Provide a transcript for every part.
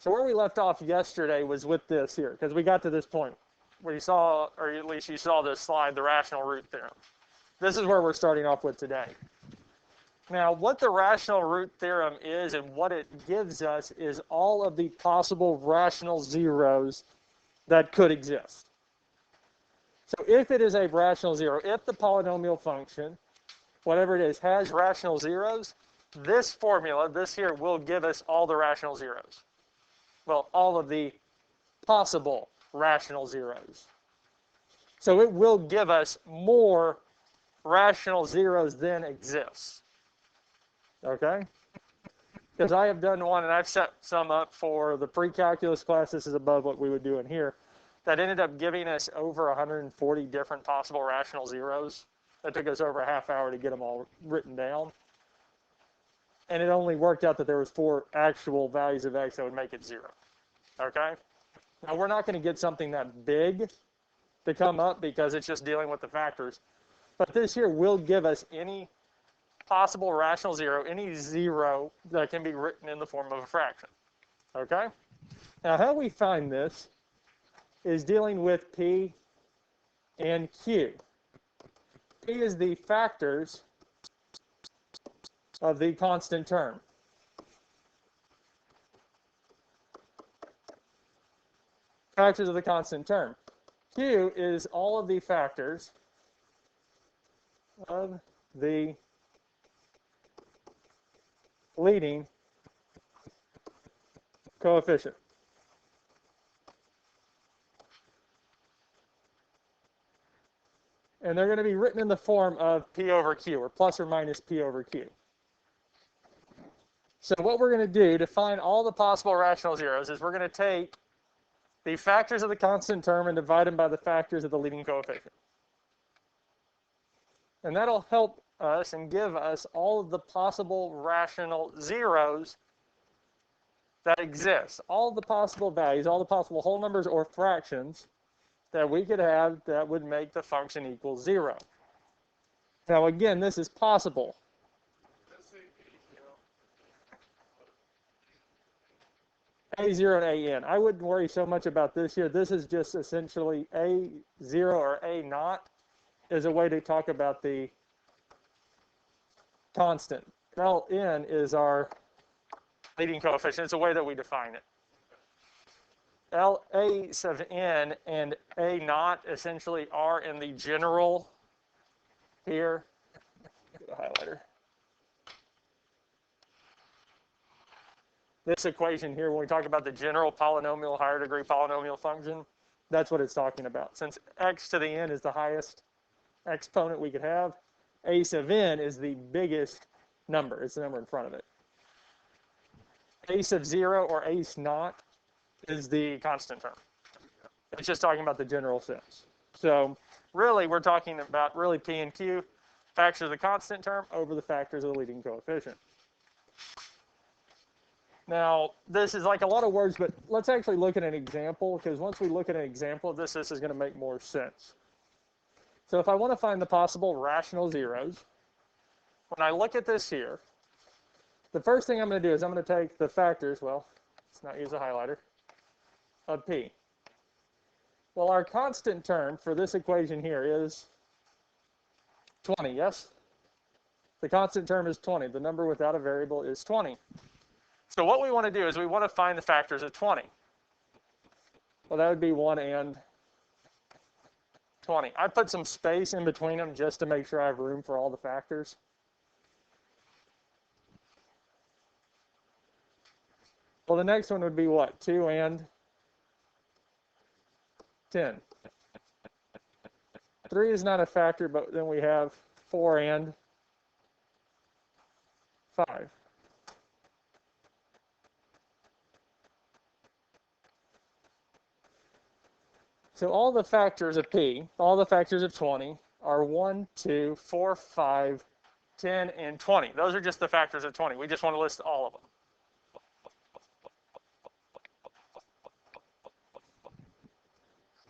So where we left off yesterday was with this here, because we got to this point where you saw, or at least you saw this slide, the rational root theorem. This is where we're starting off with today. Now, what the rational root theorem is and what it gives us is all of the possible rational zeros that could exist. So if it is a rational zero, if the polynomial function, whatever it is, has rational zeros, this formula, this here, will give us all the rational zeros. Well, all of the possible rational zeros. So it will give us more rational zeros than exists. Okay? Because I have done one, and I've set some up for the pre-calculus class. This is above what we would do in here. That ended up giving us over 140 different possible rational zeros. That took us over a half hour to get them all written down. And it only worked out that there was 4 actual values of x that would make it 0. Okay? Now, we're not going to get something that big to come up because it's just dealing with the factors. But this here will give us any possible rational zero, any zero that can be written in the form of a fraction. Okay? Now, how we find this is dealing with P and Q. P is the factors of the constant term. Factors of the constant term. Q is all of the factors of the leading coefficient. And they're going to be written in the form of P over Q, or plus or minus P over Q. So what we're going to do to find all the possible rational zeros is we're going to take the factors of the constant term and divide them by the factors of the leading coefficient. And that'll help us and give us all of the possible rational zeros that exist. All the possible values, all the possible whole numbers or fractions that we could have that would make the function equal 0. Now again, this is possible. A0 and AN. I wouldn't worry so much about this here. This is just essentially A0 or A0 is a way to talk about the constant. Ln is our leading coefficient. It's a way that we define it. A sub n and A0 essentially are in the general here. Get a highlighter. This equation here, when we talk about the general polynomial, higher degree polynomial function, that's what it's talking about. Since x to the n is the highest exponent we could have, a sub n is the biggest number. It's the number in front of it. A sub 0 or A0 is the constant term. It's just talking about the general sense. So really, we're talking about really P and Q, factors of the constant term over the factors of the leading coefficient. Now, this is like a lot of words, but let's actually look at an example, because once we look at an example of this is going to make more sense. So if I want to find the possible rational zeros, when I look at this here, the first thing I'm going to do is I'm going to take the factors, well, let's not use a highlighter, of P. Well, our constant term for this equation here is 20, yes? The constant term is 20. The number without a variable is 20. So what we want to do is we want to find the factors of 20. Well, that would be 1 and 20. I put some space in between them just to make sure I have room for all the factors. Well, the next one would be what? 2 and 10. 3 is not a factor, but then we have 4 and 5. So all the factors of P, all the factors of 20, are 1, 2, 4, 5, 10, and 20. Those are just the factors of 20. We just want to list all of them.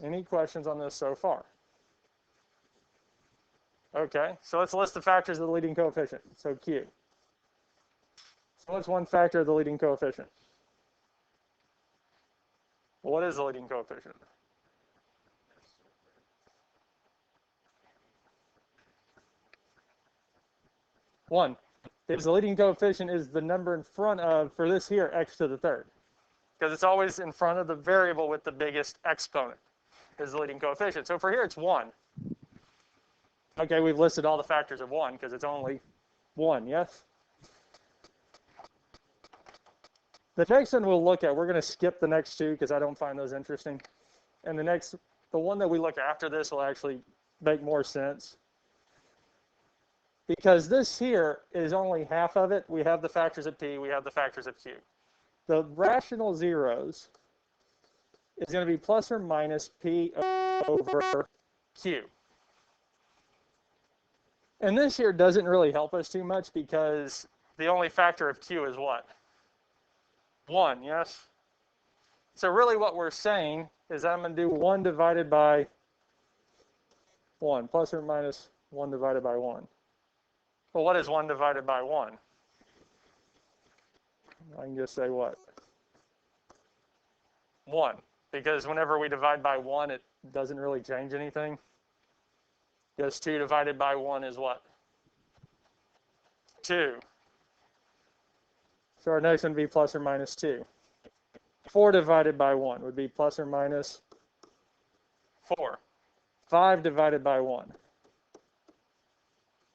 Any questions on this so far? Okay, so let's list the factors of the leading coefficient. So Q. So what's one factor of the leading coefficient? Well, what is the leading coefficient? One. Because the leading coefficient is the number in front of, for this here, x to the third. Because it's always in front of the variable with the biggest exponent is the leading coefficient. So for here, it's 1. Okay, we've listed all the factors of 1 because it's only 1, yes? The next one we'll look at, we're going to skip the next two because I don't find those interesting. And the one that we look after this will actually make more sense. Because this here is only half of it. We have the factors of p, we have the factors of q. The rational zeros is going to be plus or minus p over q. And this here doesn't really help us too much because the only factor of q is what? 1, yes? So really what we're saying is I'm going to do 1 divided by 1, plus or minus 1 divided by 1. Well, what is 1 divided by 1? I can just say what? 1. Because whenever we divide by 1, it doesn't really change anything. Because 2 divided by 1 is what? 2. So our next one would be plus or minus 2. 4 divided by 1 would be plus or minus 4. 5 divided by 1.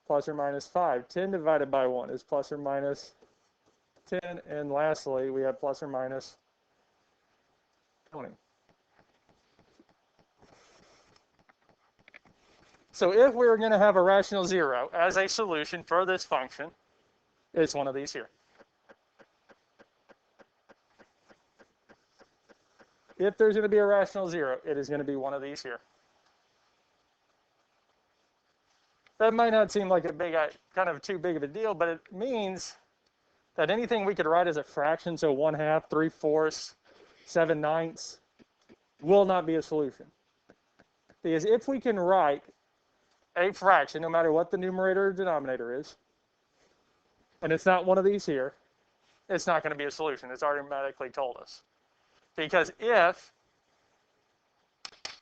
Plus or minus 5. 10 divided by 1 is plus or minus 10. And lastly, we have plus or minus 20. So if we were going to have a rational zero as a solution for this function, it's one of these here. If there's going to be a rational zero, it is going to be one of these here. That might not seem like a big, kind of too big of a deal, but it means that anything we could write as a fraction, so 1/2, 3/4, 7/9, will not be a solution. Because if we can write a fraction, no matter what the numerator or denominator is, and it's not one of these here, it's not going to be a solution. It's automatically told us. Because if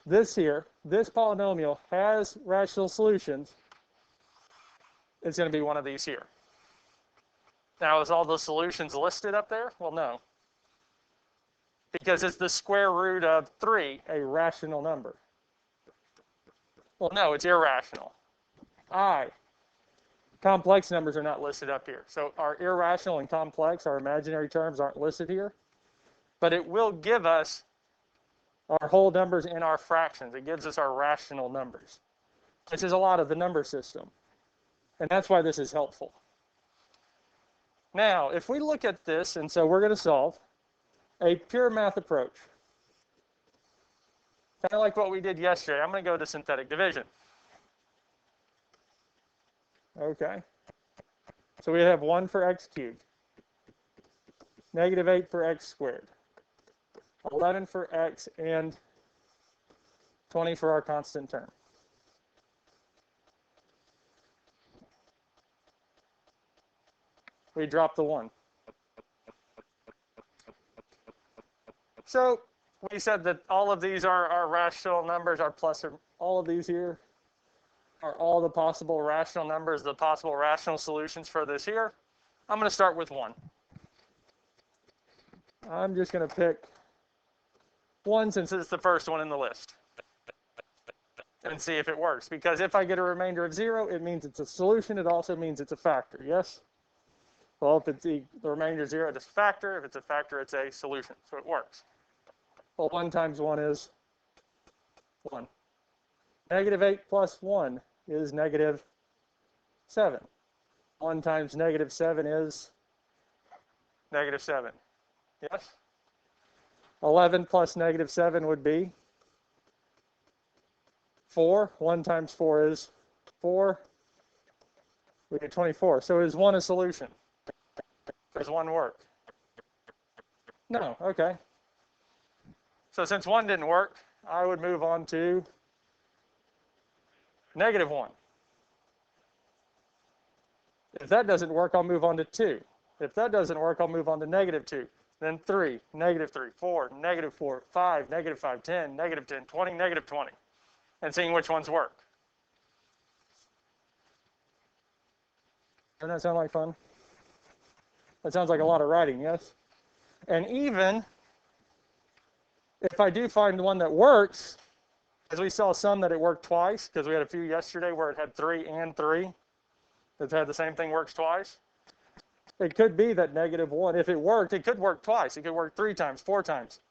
this here, this polynomial has rational solutions, it's going to be one of these here. Now, is all the solutions listed up there? Well, no. Because it's the square root of 3, a rational number. Well, no, it's irrational. Complex numbers are not listed up here. So our irrational and complex, our imaginary terms, aren't listed here. But it will give us our whole numbers and our fractions. It gives us our rational numbers, which is a lot of the number system. And that's why this is helpful. Now, if we look at this, and so we're going to solve a pure math approach. Kind of like what we did yesterday. I'm going to go to synthetic division. Okay. So we have 1 for x cubed, negative 8 for x squared, 11 for x, and 20 for our constant term. We drop the 1. So we said that all of these are our rational numbers, our plus, or all of these here are all the possible rational numbers, the possible rational solutions for this here. I'm going to start with 1. I'm just going to pick 1 since it's the first one in the list and see if it works. Because if I get a remainder of 0, it means it's a solution. It also means it's a factor, yes? Well, if it's the remainder of 0, it's a factor. If it's a factor, it's a solution. So it works. Well, 1 times 1 is 1. Negative 8 plus 1 is negative 7. 1 times negative 7 is negative 7. Yes? 11 plus negative 7 would be 4. 1 times 4 is 4. We get 24. So is 1 a solution? Does 1 work? No. Okay. So since 1 didn't work, I would move on to negative 1. If that doesn't work, I'll move on to 2. If that doesn't work, I'll move on to negative 2. then 3, -3, 4, -4, 5, -5, 10, -10, 20, -20, and seeing which ones work. Doesn't that sound like fun? That sounds like a lot of writing, yes? And even if I do find one that works, as we saw some that it worked twice, because we had a few yesterday where it had 3 and 3, that's had the same thing works twice. It could be that -1, if it worked, it could work twice. It could work 3 times, 4 times.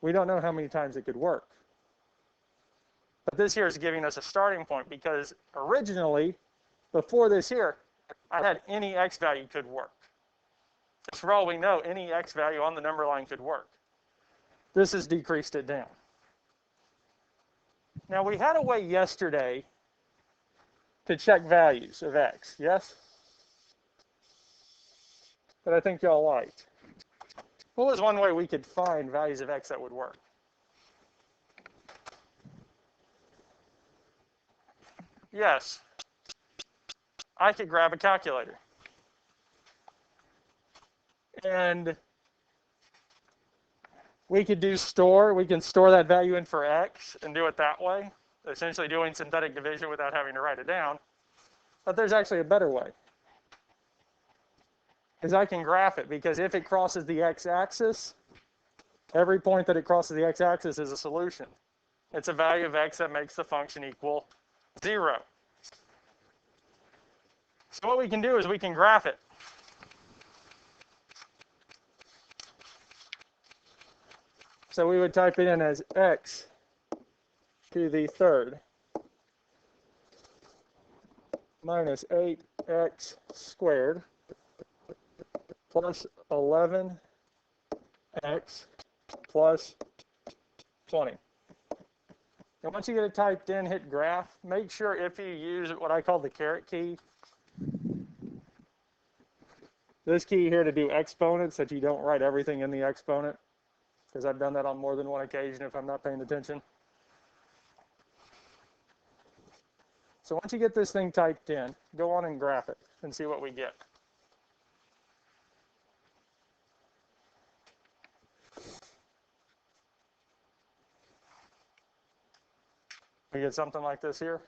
We don't know how many times it could work. But this here is giving us a starting point, because originally, before this here, I had any x value could work. Just for all we know, any x value on the number line could work. This has decreased it down. Now, we had a way yesterday to check values of x, yes? That I think y'all liked. What was one way we could find values of x that would work? Yes. I could grab a calculator. And we could do store. We can store that value in for x and do it that way, essentially doing synthetic division without having to write it down. But there's actually a better way. Is I can graph it, because if it crosses the x-axis, every point that it crosses the x-axis is a solution. It's a value of x that makes the function equal 0. So what we can do is we can graph it. So we would type it in as x to the third minus 8x squared plus 11x plus 20. And once you get it typed in, hit graph. Make sure if you use what I call the caret key, this key here to do exponents, that you don't write everything in the exponent, because I've done that on more than one occasion if I'm not paying attention. So once you get this thing typed in, go on and graph it and see what we get. We get something like this here.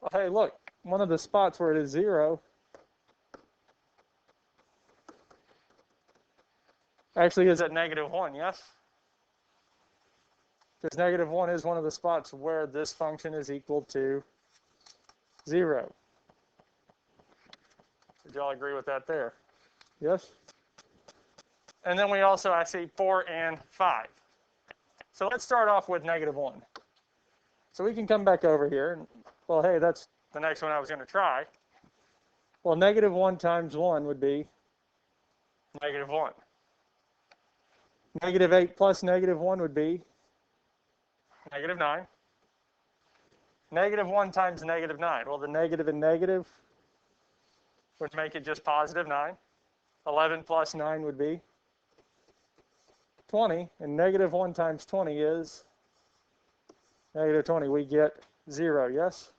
Well, hey, look, one of the spots where it is 0 actually is at -1, yes? Because -1 is one of the spots where this function is equal to 0. Did y'all agree with that there? Yes? And then we also, I see 4 and 5. So let's start off with -1. So we can come back over here, and, well, hey, that's the next one I was going to try. Well, -1 times 1 would be -1. -8 plus -1 would be -9. -1 times -9. Well, the negative and negative would make it just +9. 11 plus 9 would be 20. And -1 times 20 is -20. We get 0, yes?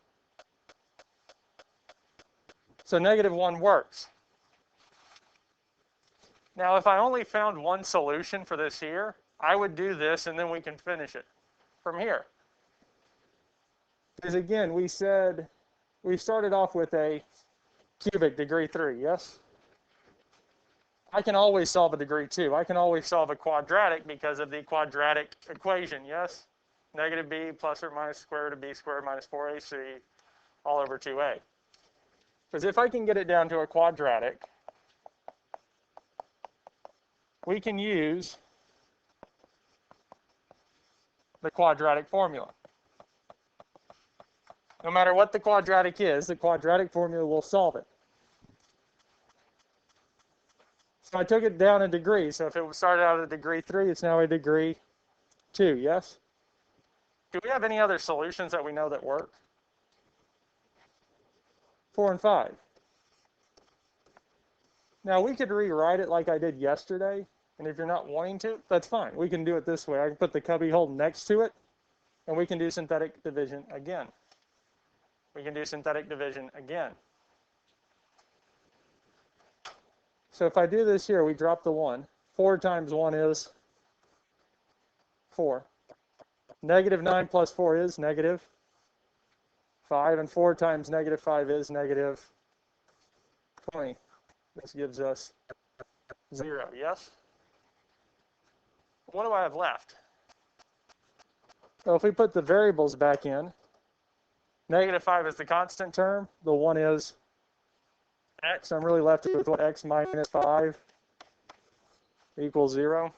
So -1 works. Now, if I only found one solution for this here, I would do this, and then we can finish it from here. Because again, we said we started off with a cubic degree 3, yes? I can always solve a degree 2. I can always solve a quadratic because of the quadratic equation, yes? -b plus or minus square root of b squared minus 4ac all over 2a. Because if I can get it down to a quadratic, we can use the quadratic formula. No matter what the quadratic is, the quadratic formula will solve it. So I took it down a degree. So if it started out at a degree 3, it's now a degree 2, yes? Do we have any other solutions that we know that work? 4 and 5. Now we could rewrite it like I did yesterday, and if you're not wanting to, that's fine. We can do it this way. I can put the cubby hole next to it, and we can do synthetic division again. We can do synthetic division again. So if I do this here, we drop the 1. 4 times 1 is 4. Negative 9 plus 4 is negative 5, and 4 times negative 5 is negative 20. This gives us 0, yes? What do I have left? So if we put the variables back in, negative 5 is the constant term, the 1 is x. I'm really left with what, x minus 5 equals 0.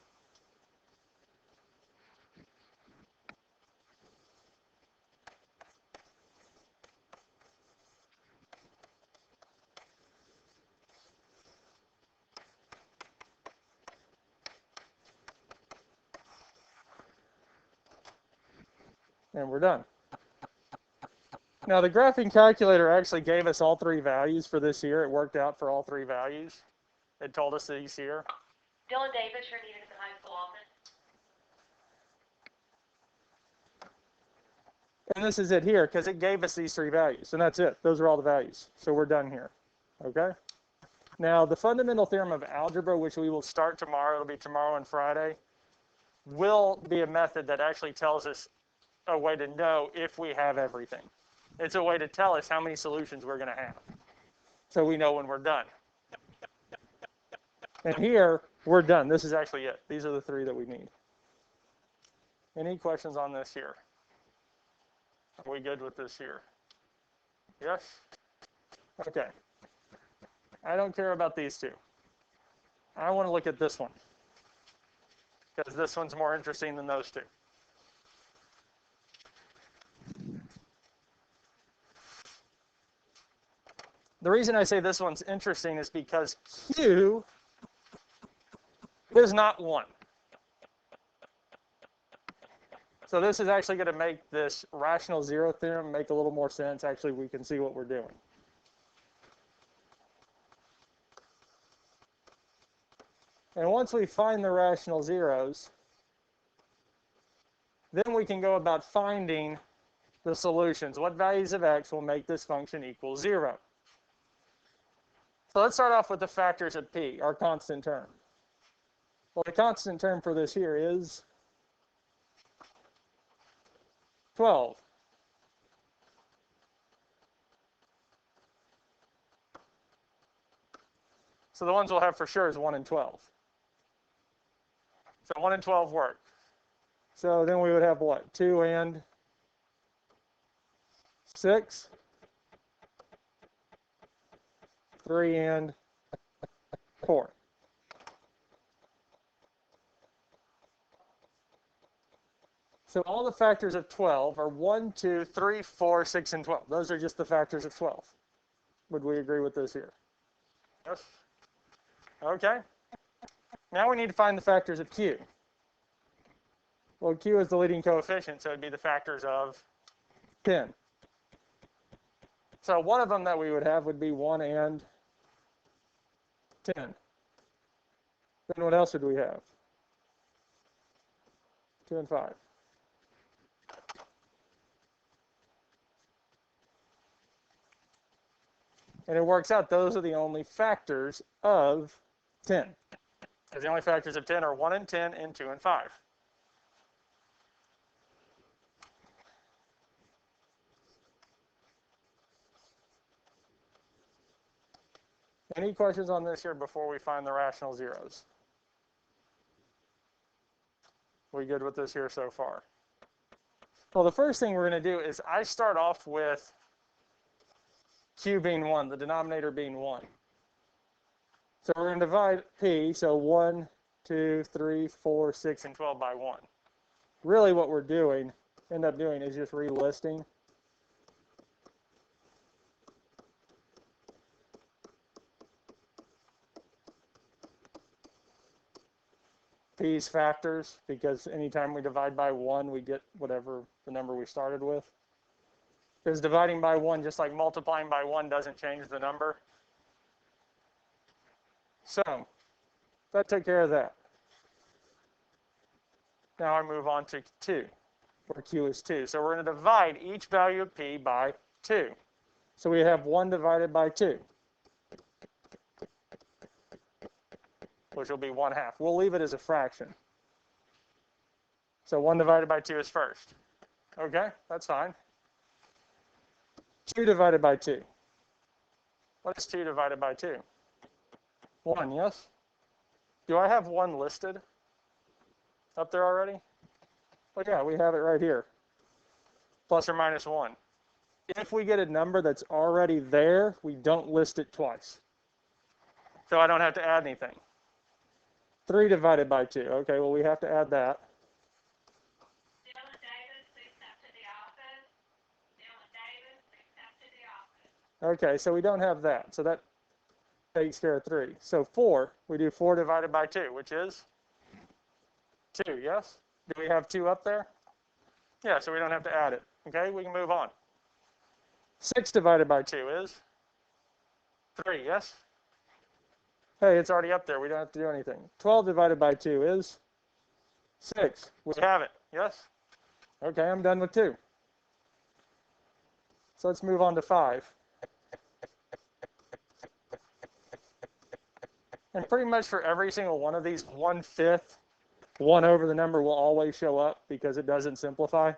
And we're done. Now the graphing calculator actually gave us all 3 values for this year. It worked out for all 3 values. It told us these here. Dylan Davis, you're needed at the high school office. And this is it here, because it gave us these 3 values. And that's it. Those are all the values. So we're done here. Okay? Now the fundamental theorem of algebra, which we will start tomorrow, it'll be tomorrow and Friday, will be a method that actually tells us a way to know if we have everything. It's a way to tell us how many solutions we're going to have, so we know when we're done. And here, we're done. This is actually it. These are the 3 that we need. Any questions on this here? Are we good with this here? Yes? Okay. I don't care about these 2. I want to look at this one, because this one's more interesting than those 2. The reason I say this one's interesting is because Q is not 1. So this is actually going to make this rational 0 theorem make a little more sense. Actually, we can see what we're doing. And once we find the rational zeros, then we can go about finding the solutions. What values of x will make this function equal 0? So let's start off with the factors of p, our constant term. Well, the constant term for this here is 12. So the ones we'll have for sure is 1 and 12. So 1 and 12 work. So then we would have what? 2 and 6. 3 and 4. So all the factors of 12 are 1, 2, 3, 4, 6, and 12. Those are just the factors of 12. Would we agree with this here? Yes. Okay. Now we need to find the factors of Q. Well, Q is the leading coefficient, so it'd be the factors of 10. So one of them that we would have would be 1 and 10. Then what else would we have? 2 and 5. And it works out those are the only factors of 10. Because the only factors of 10 are 1 and 10 and 2 and 5. Any questions on this here before we find the rational zeros? We good with this here so far? Well, the first thing we're going to do is I start off with Q being 1, the denominator being 1. So we're going to divide P, so 1, 2, 3, 4, 6, and 12 by 1. Really what we're doing, end up doing, is just relisting. P's factors, because anytime we divide by 1, we get whatever the number we started with. Because dividing by 1, just like multiplying by 1, doesn't change the number. So that took care of that. Now I move on to 2, where Q is 2. So we're going to divide each value of P by 2. So we have 1 divided by 2. which will be 1/2. We'll leave it as a fraction. So 1 divided by 2 is first. Okay, that's fine. 2 divided by 2. What is 2 divided by 2? 1, yes? Do I have 1 listed up there already? Well, yeah, we have it right here. Plus or minus 1. If we get a number that's already there, we don't list it twice. So I don't have to add anything. 3 divided by 2. Okay, well, we have to add that. Dylan Davis, please step to the office. Dylan Davis, please step to the office. Okay, so we don't have that. So that takes care of 3. So 4, we do 4 divided by 2, which is 2, yes? Do we have 2 up there? Yeah, so we don't have to add it. Okay, we can move on. 6 divided by 2 is 3, yes? Hey, it's already up there. We don't have to do anything. 12 divided by 2 is 6. We have it, yes? Okay, I'm done with 2. So let's move on to 5. And pretty much for every single one of these, 1/5, 1 over the number will always show up because it doesn't simplify.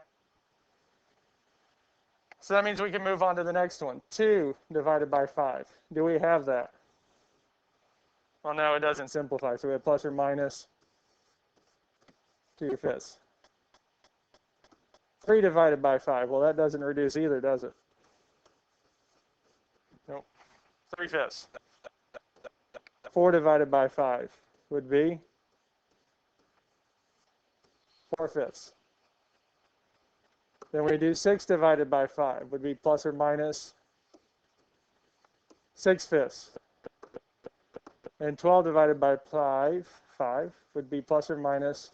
So that means we can move on to the next one. 2 divided by 5. Do we have that? Well, no, it doesn't simplify. So we have plus or minus 2/5. 3 divided by 5. Well, that doesn't reduce either, does it? Nope. 3/5. 4 divided by 5 would be 4/5. Then we do 6 divided by 5 would be plus or minus 6/5. And 12 divided by 5 would be plus or minus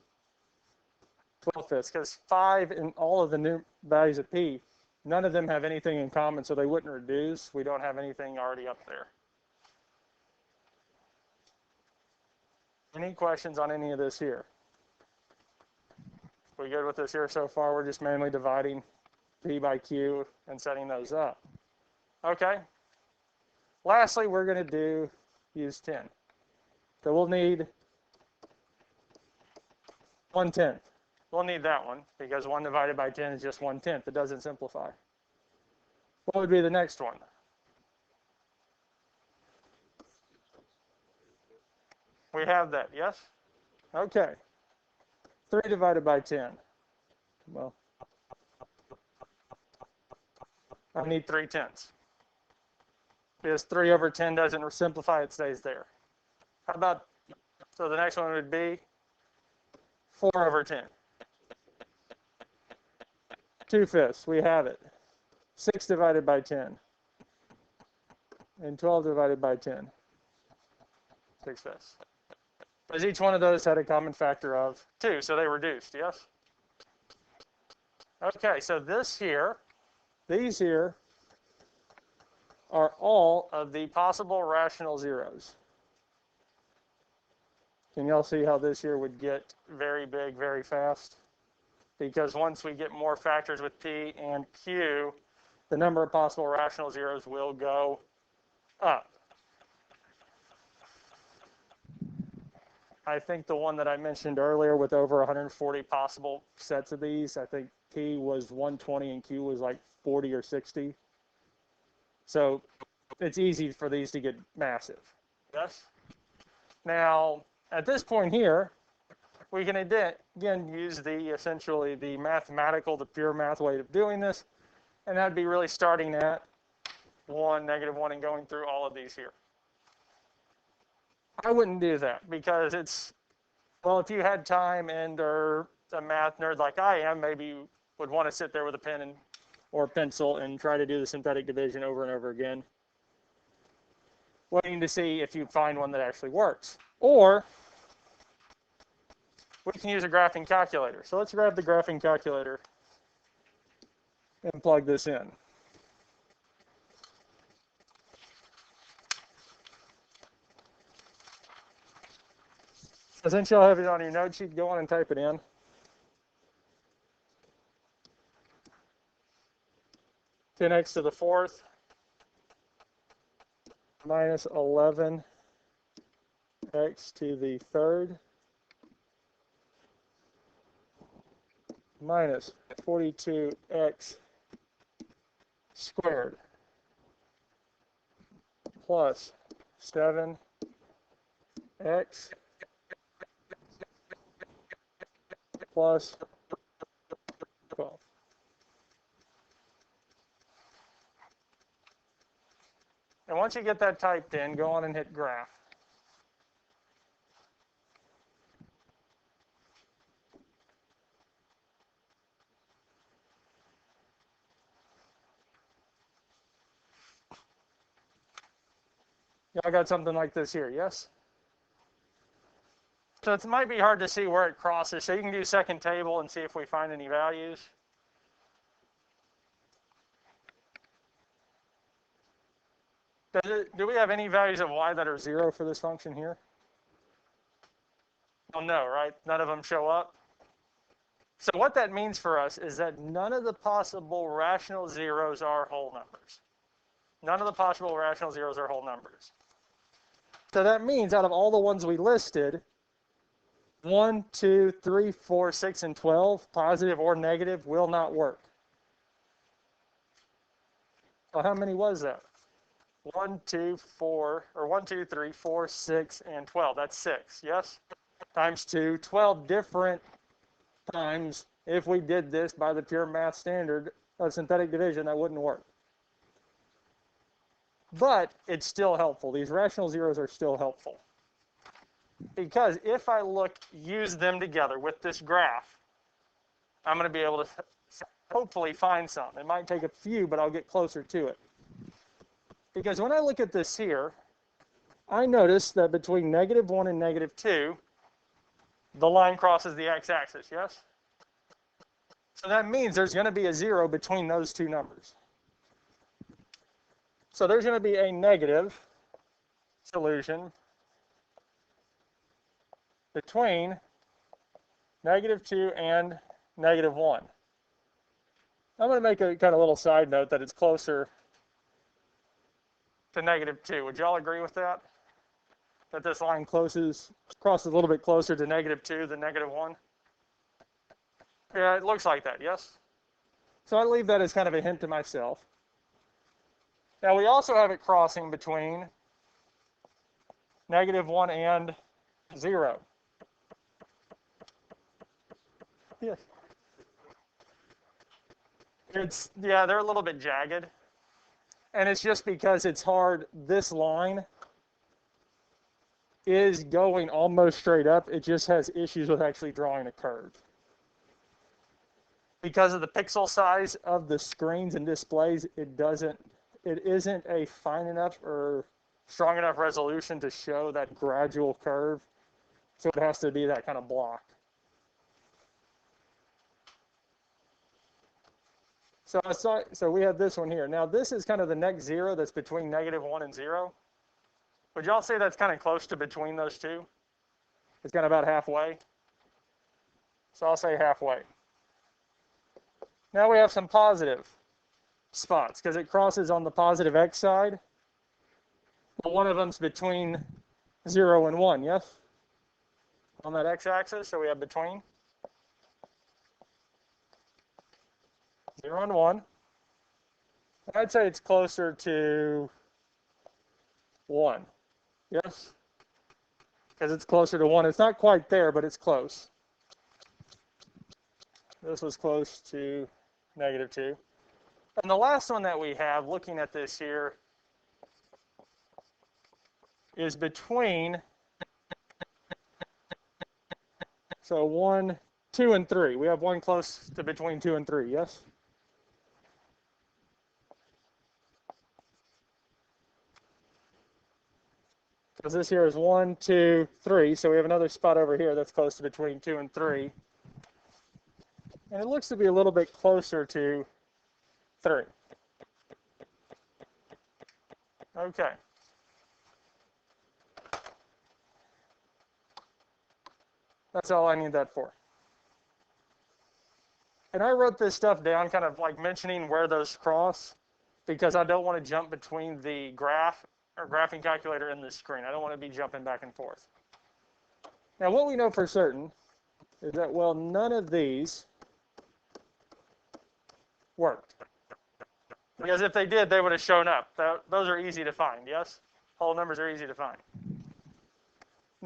12/5. Because 5 and all of the new values of p, none of them have anything in common, so they wouldn't reduce. We don't have anything already up there. Any questions on any of this here? We good with this here so far? We're just mainly dividing p by q and setting those up. Okay. Lastly, we're going to use 10. So we'll need 1/10. We'll need that one because 1 divided by 10 is just 1/10. It doesn't simplify. What would be the next one? We have that, yes? Okay. 3 divided by 10. Well, I need 3/10. Because 3 over 10 doesn't simplify, it stays there. How about, so the next one would be 4 over 10. 2/5, we have it. 6 divided by 10. And 12 divided by 10. 6/5. Because each one of those had a common factor of 2, so they reduced, yes? Okay, so these here are all of the possible rational zeros. Can y'all see how this here would get very big very fast? Because once we get more factors with p and q, the number of possible rational zeros will go up. I think the one that I mentioned earlier with over 140 possible sets of these, I think p was 120 and q was like 40 or 60. So it's easy for these to get massive. Yes? Now, at this point here, we can again use essentially the pure math way of doing this, and that'd be really starting at 1, -1, and going through all of these here. I wouldn't do that because if you had time and are a math nerd like I am, maybe you would want to sit there with a pen or pencil and try to do the synthetic division over and over again, waiting to see if you find one that actually works. Or we can use a graphing calculator. So let's grab the graphing calculator and plug this in. Since y'all have it on your note sheet, go on and type it in. (10x to the 4th minus 11 x to the third minus 42x squared plus 7x plus 12. And once you get that typed in, go on and hit graph. Y'all got something like this here, yes? So it might be hard to see where it crosses, so you can do second table and see if we find any values. Do we have any values of y that are 0 for this function here? Oh, no, right? None of them show up. So what that means for us is that none of the possible rational zeros are whole numbers. None of the possible rational zeros are whole numbers. So that means out of all the ones we listed, 1, 2, 3, 4, 6, and 12, positive or negative, will not work. Well, how many was that? 1, 2, 4, or 1, 2, 3, 4, 6, and 12. That's 6, yes? Times 2, 12 different times. If we did this by the pure math standard of synthetic division, that wouldn't work. But it's still helpful. These rational zeros are still helpful. Because if I use them together with this graph, I'm going to be able to hopefully find some. It might take a few, but I'll get closer to it. Because when I look at this here, I notice that between -1 and -2, the line crosses the x-axis, yes? So that means there's going to be a 0 between those two numbers. So there's going to be a negative solution between -2 and -1. I'm going to make a kind of little side note that it's closer to -2. Would y'all agree with that? That this line crosses a little bit closer to -2 than -1? Yeah, it looks like that, yes? So I leave that as kind of a hint to myself. Now we also have it crossing between -1 and 0. Yes. Yeah, they're a little bit jagged. And it's just because it's hard. This line is going almost straight up. It just has issues with actually drawing a curve. Because of the pixel size of the screens and displays, it isn't a fine enough or strong enough resolution to show that gradual curve. So it has to be that kind of block. So we have this one here. Now this is kind of the next 0 that's between -1 and 0. Would y'all say that's kind of close to between those two? It's kind of about halfway. So I'll say halfway. Now we have some positive spots because it crosses on the positive x side. But one of them's between 0 and 1, yes? On that x-axis, so we have between 0 and 1. I'd say it's closer to 1, yes? Because it's closer to 1. It's not quite there, but it's close. This was close to -2. And the last one that we have, looking at this here, is between, so 1, 2, and 3. We have one close to between 2 and 3, yes? Because this here is 1, 2, 3, so we have another spot over here that's close to between 2 and 3. And it looks to be a little bit closer to 3. Okay. That's all I need that for. And I wrote this stuff down kind of like mentioning where those cross because I don't want to jump between the graph or graphing calculator and the screen. I don't want to be jumping back and forth. Now, what we know for certain is that, well, none of these worked. Because if they did, they would have shown up. Those are easy to find, yes? Whole numbers are easy to find.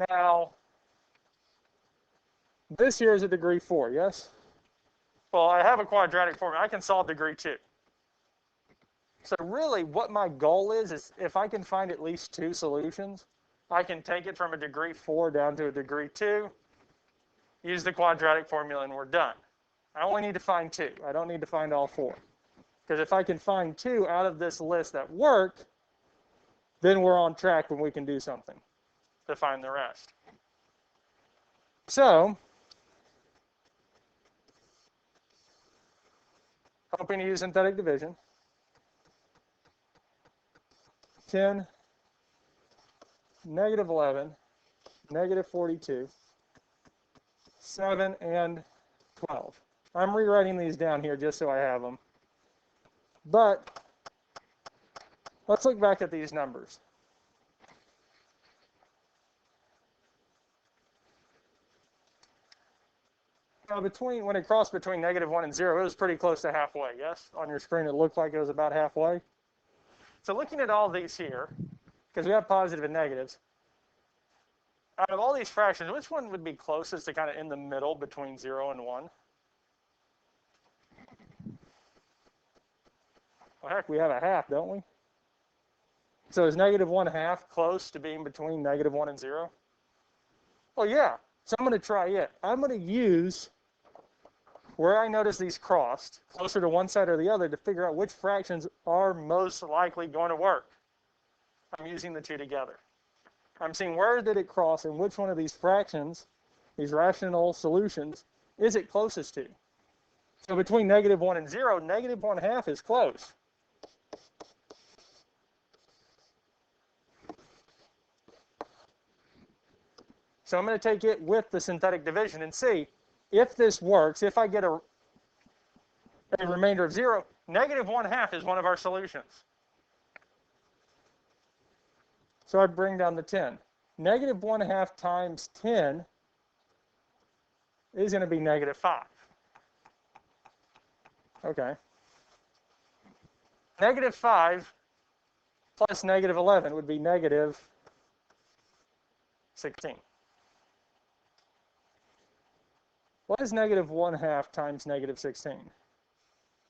Now, this here is a degree 4, yes? Well, I have a quadratic formula. I can solve degree 2. So really, what my goal is if I can find at least 2 solutions, I can take it from a degree 4 down to a degree 2, use the quadratic formula, and we're done. I only need to find 2. I don't need to find all 4. Because if I can find 2 out of this list that work, then we're on track when we can do something to find the rest. So, hoping to use synthetic division. 10, negative 11, negative 42, 7, and 12. I'm rewriting these down here just so I have them. But let's look back at these numbers. Now, when it crossed between negative 1 and 0, it was pretty close to halfway, yes? On your screen, it looked like it was about halfway. So looking at all these here, because we have positive and negatives, out of all these fractions, which one would be closest to kind of in the middle between 0 and 1? Well, heck, we have a half, don't we? So is negative 1/2 close to being between negative 1 and 0? Well, yeah. So I'm going to try it. I'm going to use where I notice these crossed, closer to one side or the other, to figure out which fractions are most likely going to work. I'm using the two together. I'm seeing where did it cross and which one of these fractions, these rational solutions, is it closest to. So between negative 1 and 0, negative 1/2 is close. So I'm going to take it with the synthetic division and see if this works. If I get a remainder of 0, negative 1/2 is one of our solutions. So I bring down the 10. Negative 1/2 times 10 is going to be negative 5. Okay. Negative 5 plus negative 11 would be negative 16. What is negative 1/2 times negative 16?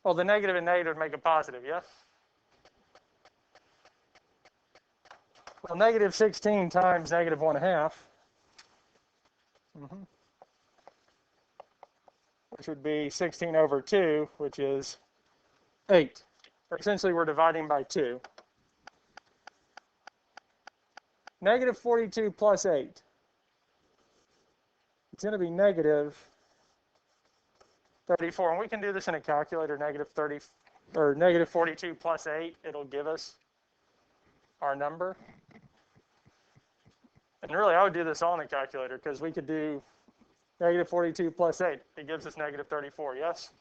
Well, the negative and negative make a positive, yes? Well, negative 16 times negative 1/2, which would be 16 over 2, which is 8. Or essentially, we're dividing by 2. Negative 42 plus 8. It's going to be negative 34, and we can do this in a calculator. Negative 30 or negative 42 plus 8. It'll give us our number. And really, I would do this all in a calculator because we could do negative 42 plus 8. It gives us negative 34. Yes.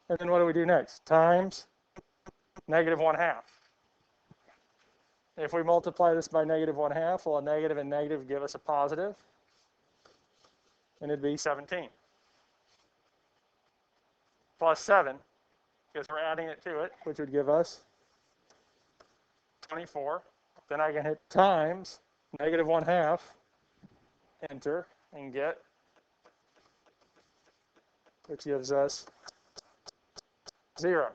And then what do we do next? Times negative 1/2. If we multiply this by negative 1/2, well, a negative and negative give us a positive, and it'd be 17. Plus 7, because we're adding it to it, which would give us 24. Then I can hit times negative 1/2, enter, and get, which gives us 0.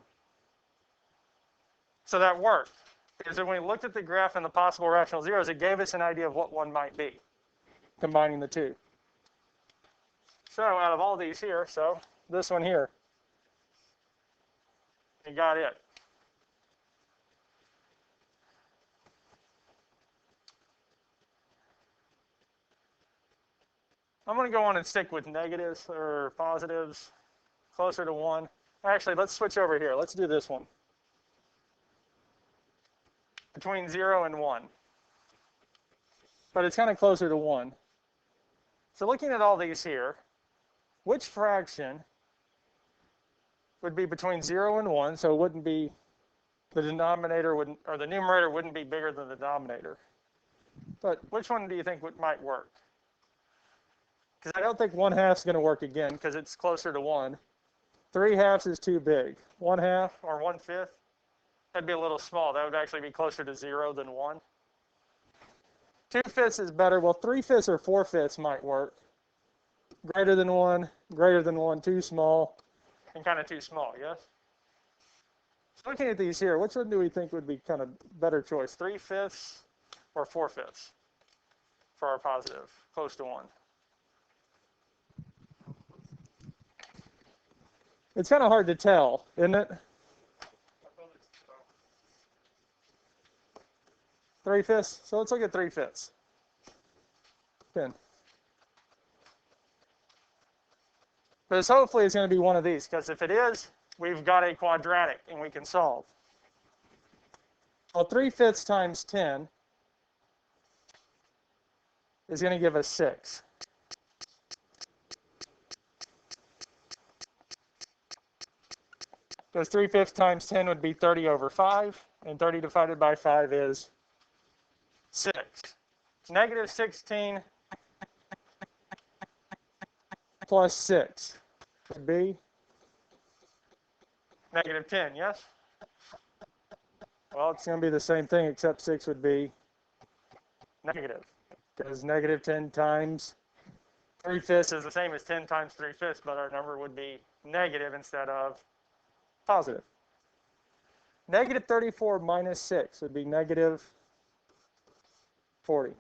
So that worked, because when we looked at the graph and the possible rational zeros, it gave us an idea of what one might be, combining the two. So out of all these here, so this one here, you got it. I'm going to go on and stick with negatives or positives closer to 1. Actually, let's switch over here. Let's do this one. Between 0 and 1. But it's kind of closer to 1. So looking at all these here, which fraction would be between 0 and 1, so it wouldn't be, the denominator wouldn't, or the numerator wouldn't be bigger than the denominator. But which one do you think might work? because I don't think 1/2 is going to work again because it's closer to 1. 3/2 is too big. 1/2 or 1/5, that'd be a little small. That would actually be closer to 0 than 1. 2/5 is better. Well, 3/5 or 4/5 might work. Greater than 1, too small, and kind of too small, yes? So looking at these here, which one do we think would be kind of better choice? 3/5 or 4/5 for our positive, close to 1? It's kind of hard to tell, isn't it? 3/5. So let's look at 3/5. 10. But hopefully it's going to be one of these, because if it is, we've got a quadratic and we can solve. Well, 3/5 times 10 is going to give us 6. Because 3/5 times 10 would be 30 over 5, and 30 divided by 5 is 6. Negative 16 plus 6 would be negative 10, yes? Well, it's going to be the same thing, except 6 would be negative. Because negative 10 times 3/5 is the same as 10 times 3/5, but our number would be negative instead of positive. Negative 34 minus 6 would be negative 40.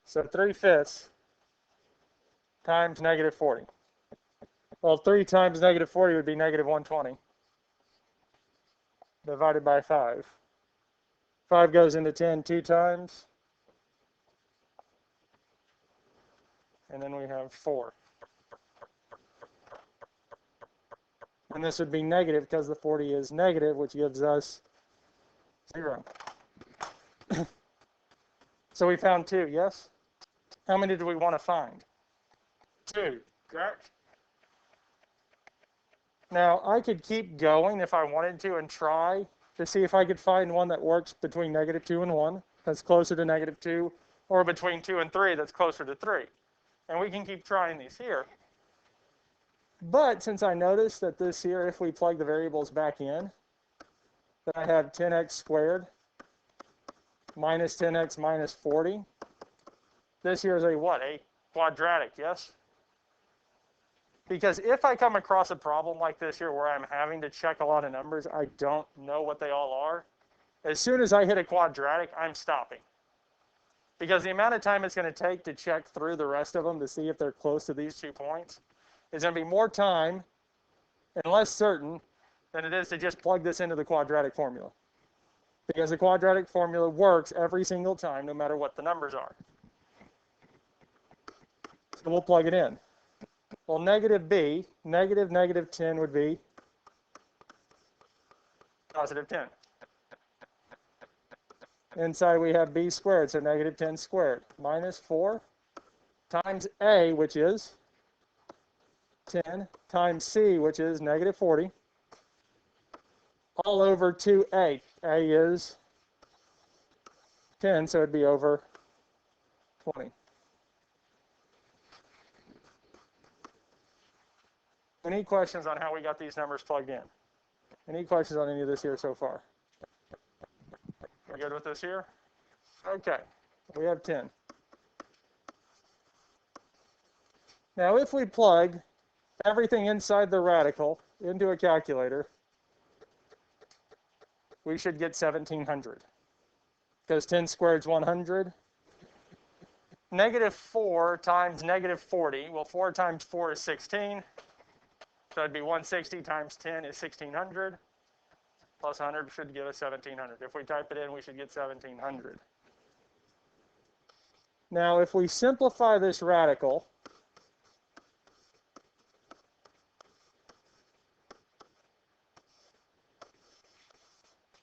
So 3/5 times negative 40. Well, 3 times negative 40 would be negative 120 divided by 5. 5 goes into 10 2 times. And then we have 4. And this would be negative because the 40 is negative, which gives us 0. So we found 2, yes? How many do we want to find? 2, correct? Now, I could keep going if I wanted to and try to see if I could find one that works between negative 2 and 1, that's closer to negative 2, or between 2 and 3, that's closer to 3. And we can keep trying these here. But since I noticed that this here, if we plug the variables back in, that I have 10x squared minus 10x minus 40. This here is a what? A quadratic, yes? Because if I come across a problem like this here where I'm having to check a lot of numbers, I don't know what they all are. As soon as I hit a quadratic, I'm stopping. Because the amount of time it's going to take to check through the rest of them to see if they're close to these 2 points is going to be more time and less certain than it is to just plug this into the quadratic formula. Because the quadratic formula works every single time, no matter what the numbers are. So we'll plug it in. Well, negative b, negative 10 would be positive 10. Inside we have b squared, so negative 10 squared, minus 4 times a, which is 10, times c, which is negative 40, all over 2a. A is 10, so it'd be over 20. Any questions on how we got these numbers plugged in? Any questions on any of this here so far? We're good with this here? Okay, we have 10. Now if we plug everything inside the radical into a calculator, we should get 1700. Because 10 squared is 100. Negative 4 times negative 40. Well, 4 times 4 is 16. So it'd be 160 times 10 is 1600. Plus 100 should give us 1700. If we type it in, we should get 1700. Now, if we simplify this radical,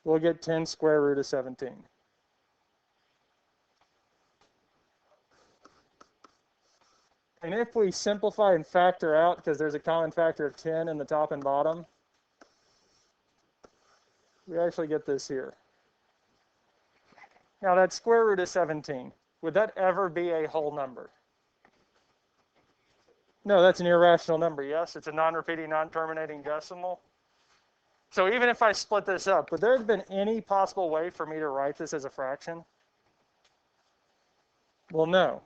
we'll get 10 square root of 17. And if we simplify and factor out, because there's a common factor of 10 in the top and bottom, we actually get this here. Now that square root of 17, would that ever be a whole number? No, that's an irrational number, yes? It's a non-repeating, non-terminating decimal. So even if I split this up, would there have been any possible way for me to write this as a fraction? Well, no.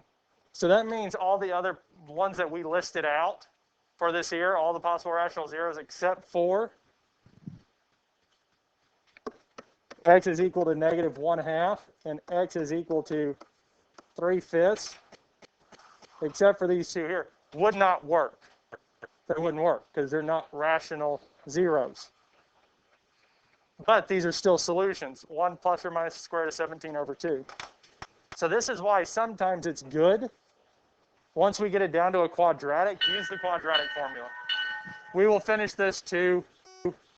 So that means all the other ones that we listed out for this here, all the possible rational zeros except for x is equal to negative 1/2 and x is equal to 3/5, except for these two here, would not work. They wouldn't work because they're not rational zeros. But these are still solutions. 1 plus or minus the square root of 17 over 2. So this is why sometimes it's good, once we get it down to a quadratic, use the quadratic formula. We will finish this too